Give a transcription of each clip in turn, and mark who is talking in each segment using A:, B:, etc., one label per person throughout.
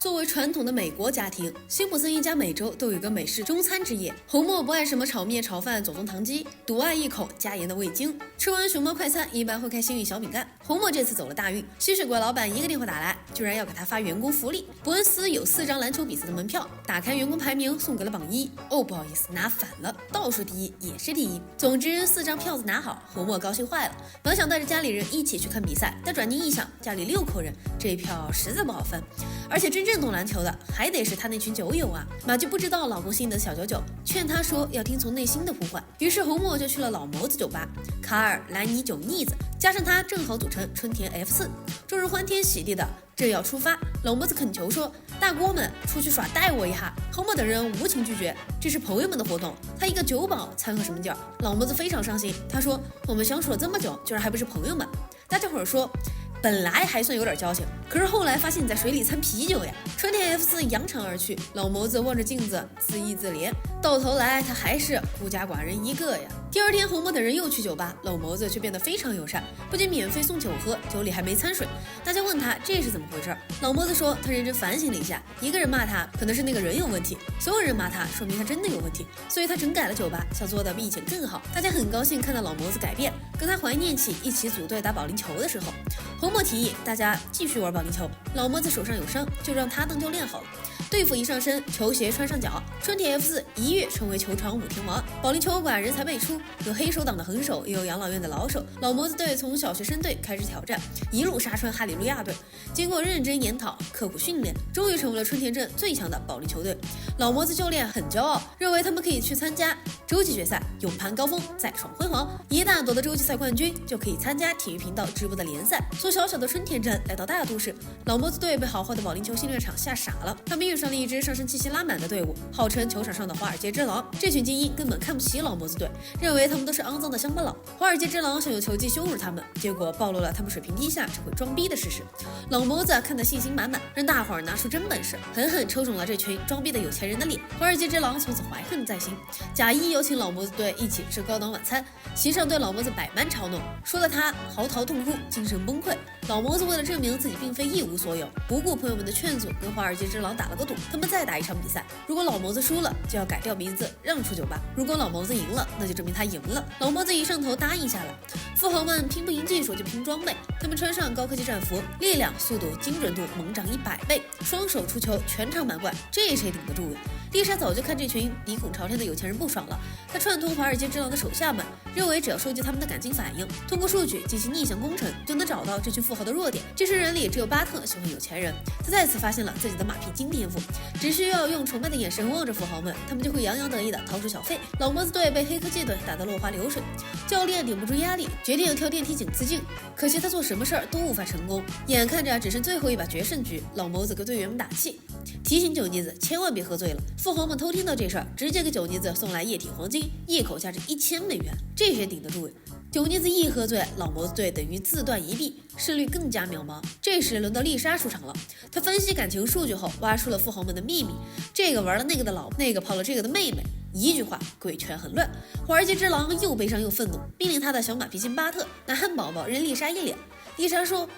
A: 作为传统的美国家庭，辛普森一家每周都有一个美式中餐之夜。侯默不爱什么炒面、炒饭、左宗棠鸡，独爱一口加盐的味精。吃完熊猫快餐，一般会开幸运小饼干。侯默这次走了大运，吸血鬼老板一个电话打来，居然要给他发员工福利。伯恩斯有4张篮球比赛的门票，打开员工排名送给了榜1。哦，不好意思，拿反了，倒数第1也是第1。总之4张票子拿好，侯默高兴坏了，本想带着家里人一起去看比赛，但转念一想，家里6口人，这一票实在不好分，而且真正懂篮球的还得是他那群酒友啊。马就不知道老公心的小九九劝他说要听从内心的呼唤，于是侯默就去了老谋子酒吧。卡尔、兰尼、酒腻子加上他正好组成春田 F4，众人欢天喜地的正要出发，老谋子恳求说：“大哥们，出去耍带我一下。”侯默等人无情拒绝，这是朋友们的活动，他一个酒保掺和什么劲儿？老谋子非常伤心，他说：“我们相处了这么久，居然还不是朋友们。”大家伙儿说。本来还算有点交情，可是后来发现你在水里掺啤酒呀！春田 F4扬长而去，老谋子望着镜子自缢自怜，到头来他还是孤家寡人一个呀。第二天，侯默等人又去酒吧，老谋子却变得非常友善，不仅免费送酒喝，酒里还没掺水。大家问他这是怎么回事，老谋子说他认真反省了一下，一个人骂他可能是那个人有问题，所有人骂他说明他真的有问题，所以他整改了酒吧，想做的比以前更好。大家很高兴看到老谋子改变，跟他怀念起一起组队打保龄球的时候。侯默提议大家继续玩保龄球，老谋子手上有伤，就让他当教练好了。队服一上身，球鞋穿上脚，春田 F4一跃成为球场5天王。保龄球馆人才辈出，有黑手党的狠手，也有养老院的老手。老谋子队从小学生队开始挑战，一路杀穿哈利路亚队。经过认真研讨、刻苦训练，终于成为了春田镇最强的保龄球队。老谋子教练很骄傲，认为他们可以去参加洲际决赛，勇攀高峰，再创辉煌。一旦夺得洲际赛冠军，就可以参加体育频道直播的联赛。从小小的春田镇来到大都市，老谋子队被豪华的保龄球训练场吓傻了。他们遇上了一支上升气息拉满的队伍，号称球场上的华尔街之狼。这群精英根本看不起老谋子队，认为他们都是肮脏的乡巴佬。华尔街之狼想用球技羞辱他们，结果暴露了他们水平低下、只会装逼的事实。老谋子看得信心满满，让大伙儿拿出真本事，狠狠抽中了这群装逼的有钱人的脸。华尔街之狼从此怀恨在心，假意邀请老谋子队一起吃高档晚餐，席上对老谋子百般嘲弄，说的他嚎啕痛哭，精神崩溃。老谋子为了证明自己并非一无所有，不顾朋友们的劝阻，跟华尔街之狼打了个赌，他们再打一场比赛，如果老谋子输了，就要改掉名字，让出酒吧；如果老谋子赢了，那就证明他赢了。老谋子一上头答应下来。富豪们拼不赢技术就拼装备，他们穿上高科技战服，力量、速度、精准度猛涨100倍，双手出球，全场满贯，这谁顶得住呀？丽莎早就看这群鼻孔朝天的有钱人不爽了，她串通华尔街之狼的手下们，认为只要收集他们的感情反应，通过数据进行逆向工程，就能找到这群富豪的弱点。这群人里只有巴特喜欢有钱人，他再次发现了自己的马屁精天赋，只需要用崇拜的眼神望着富豪们，他们就会洋洋得意的掏出小费。老谋子队被黑科技队打得落花流水，教练顶不住压力，决定跳电梯井自尽。可惜他做什么事儿都无法成功，眼看着只剩最后一把决胜局，老谋子给队员们打气，提醒酒腻子千万别喝醉了。富豪们偷听到这事儿，直接给酒腻子送来液体黄金，一口价值1000美元，这谁顶得住呀？酒腻子一喝醉，老谋子队等于自断一臂，胜率更加渺茫。这时轮到丽莎出场了，她分析感情数据后，挖出了富豪们的秘密：这个玩了那个的老婆，那个泡了这个的妹妹。一句话，鬼圈很乱。华尔街之狼又悲伤又愤怒，命令他的小马屁精巴特拿汉堡包扔丽莎一脸。丽莎说：“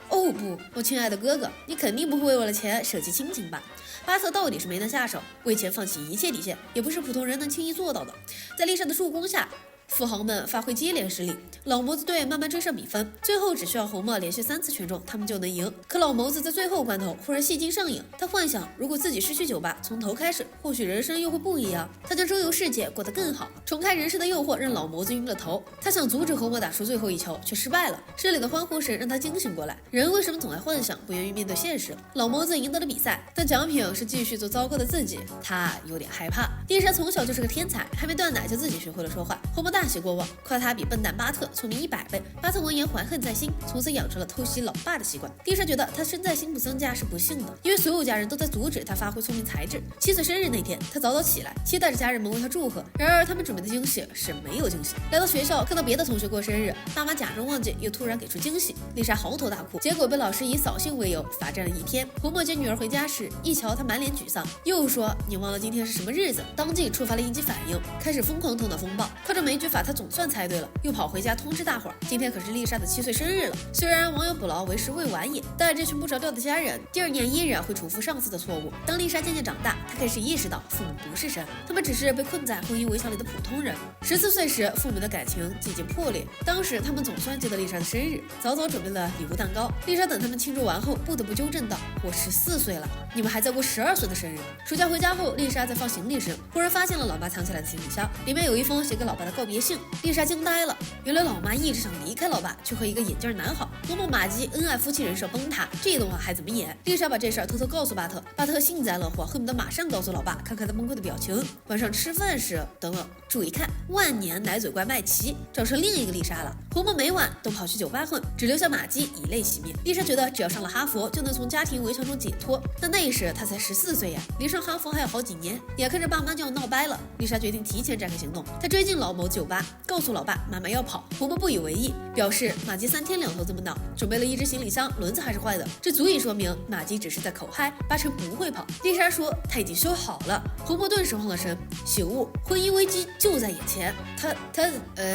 A: 哦不，我亲爱的哥哥，你肯定不会为了钱舍弃亲情吧？”巴特到底是没能下手，为钱放弃一切底线，也不是普通人能轻易做到的。在丽莎的助攻下，富豪们发挥接连失利，老谋子队慢慢追上比分，最后只需要侯默连续3次全中，他们就能赢。可老谋子在最后关头忽然戏精上瘾，他幻想如果自己失去酒吧，从头开始，或许人生又会不一样。他将周游世界过得更好，重开人生的诱惑让老谋子晕了头。他想阻止侯默打出最后一球，却失败了。室里的欢呼声让他惊醒过来，人为什么总爱幻想，不愿意面对现实？老谋子赢得了比赛，但奖品是继续做糟糕的自己，他有点害怕。丽莎从小就是个天才，还没断奶就自己学会了说话。侯默大喜过望，夸他比笨蛋巴特聪明100倍。巴特闻言怀恨在心，从此养成了偷袭老爸的习惯。丽莎觉得他生在辛普森家是不幸的，因为所有家人都在阻止他发挥聪明才智。7岁生日那天，他早早起来，期待着家人们为他祝贺。然而他们准备的惊喜是没有惊喜。来到学校，看到别的同学过生日，妈妈假装忘记，又突然给出惊喜，丽莎嚎啕大哭，结果被老师以扫兴为由罚站了1天。侯默接女儿回家时，一瞧她满脸沮丧，又说：“你忘了今天是什么日子？”当即触发了应激反应，开始疯狂头脑风暴，靠着没句法他总算猜对了，又跑回家通知大伙儿，今天可是丽莎的7岁生日了。虽然网友捕捞为时未晚也，但这群不着调的家人，第2年依然会重复上次的错误。当丽莎渐渐长大，她开始意识到父母不是神，他们只是被困在婚姻围墙里的普通人。14岁时，父母的感情渐渐破裂，当时他们总算记得丽莎的生日，早早准备了礼物蛋糕。丽莎等他们庆祝完后，不得不纠正道：“我14岁了，你们还在过12岁的生日。”暑假回家后，丽莎在放行李时，忽然发现了老爸藏起来的行李箱，里面有一封写给老爸的告别信。丽莎惊呆了，原来老妈一直想离开老爸，却和一个眼镜男好，罗梦马基恩爱夫妻人设崩塌，这段话还怎么演？丽莎把这事儿偷偷告诉巴特，巴特幸灾乐祸，恨不得马上告诉老爸，看看他崩溃的表情。晚上吃饭时，等等，注意看，万年奶嘴怪麦琪找成另一个丽莎了。红梦每晚都跑去酒吧混，只留下马基以泪洗面。丽莎觉得只要上了哈佛，就能从家庭围墙中解脱，但那时她才14岁呀，离上哈佛还有好几年。眼看着爸妈就要闹掰了，丽莎决定提前展开行动。她追进老某酒吧，告诉老爸妈妈要跑。红梦不以为意，表示马基3天2头这么闹，准备了一只行李箱，轮子还是坏的，这足以说明马基只是在口嗨，8成不会跑。丽莎说他已经修好了。红梦顿时慌了神，醒悟，婚姻危机就在眼前。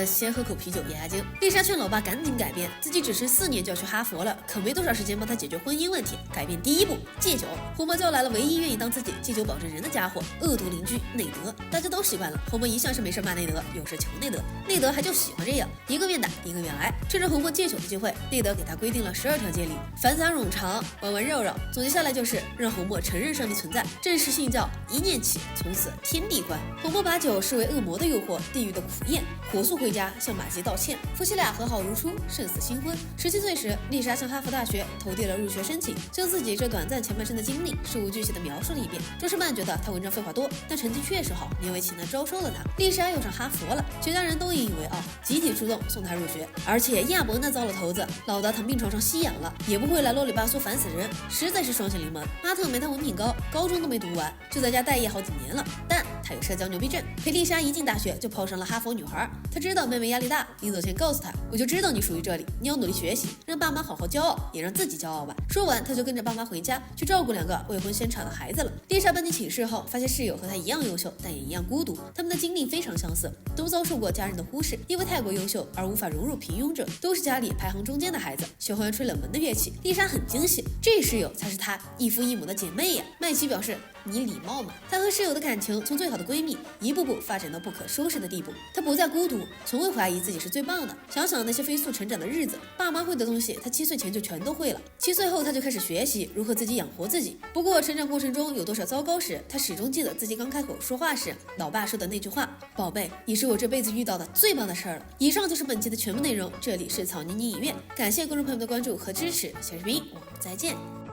A: 先喝口啤酒压压惊。丽莎劝老爸赶紧改变，自己只剩4年就要去哈佛了，可没多少时间帮他解决婚姻问题。改变第1步，戒酒。红梦叫来了唯一愿意当自己戒酒保证人的家伙，恶毒邻居内德。大家都习惯了，红梦一向是没事骂内德，有事求内德，内德还就喜欢这样，一个愿打一个愿挨。趁着红梦戒酒的机会，内德给他规定了12条戒律：反撒冗长，玩玩肉肉。总结下来就是让红梦承认上帝存在，正式信教，一念起，从此天地观。红梦把酒视为恶魔的诱惑，地狱的苦宴，火速回家向马基道歉。夫妻俩和好如初，胜似新婚。17岁时，丽莎向哈佛大学投递了入学申请，将自己这短暂前半生的经历事无巨细地描述了一遍。周世曼觉得他文章废话多，但成绩确实好，勉为其难招收了他。丽莎又上哈佛了，全家人都引以为傲，集体出动送他入学。而且亚伯那糟老头子，老得躺病床上吸氧了，也不会来啰里吧嗦烦死人，实在是双线临门。巴特没他文凭高，高中都没读完，就在家待业好几年了，但他有社交牛逼症，陪丽莎一进大学就泡上了哈佛女孩。他知道妹妹压力大，临走前告诉她，我就知道你属于这里，你要努力学习，让爸妈好好骄傲，也让自己骄傲吧。说完，他就跟着爸妈回家去照顾2个未婚先产的孩子了。丽莎搬进寝室后，发现室友和她一样优秀，但也一样孤独。他们的经历非常相似，都遭受过家人的忽视，因为太过优秀而无法融入平庸者，都是家里排行中间的孩子，喜欢吹冷门的乐器。丽莎很惊喜，这室友才是她异父异母的姐妹呀。麦琪表示，你礼貌吗？她和室友的感情从最好的闺蜜一步步发展到不可收拾的地步。她不再孤独，从未怀疑自己是最棒的。想想那些飞速成长的日子，爸妈会的东西，她7岁前就全都会了。7岁后，她就开始学习如何自己养活自己。不过成长过程中有多少糟糕时，她始终记得自己刚开口说话时，老爸说的那句话：“宝贝，你是我这辈子遇到的最棒的事儿了。”以上就是本期的全部内容，这里是草妮妮影院，感谢观众朋友们的关注和支持，小视频我们再见。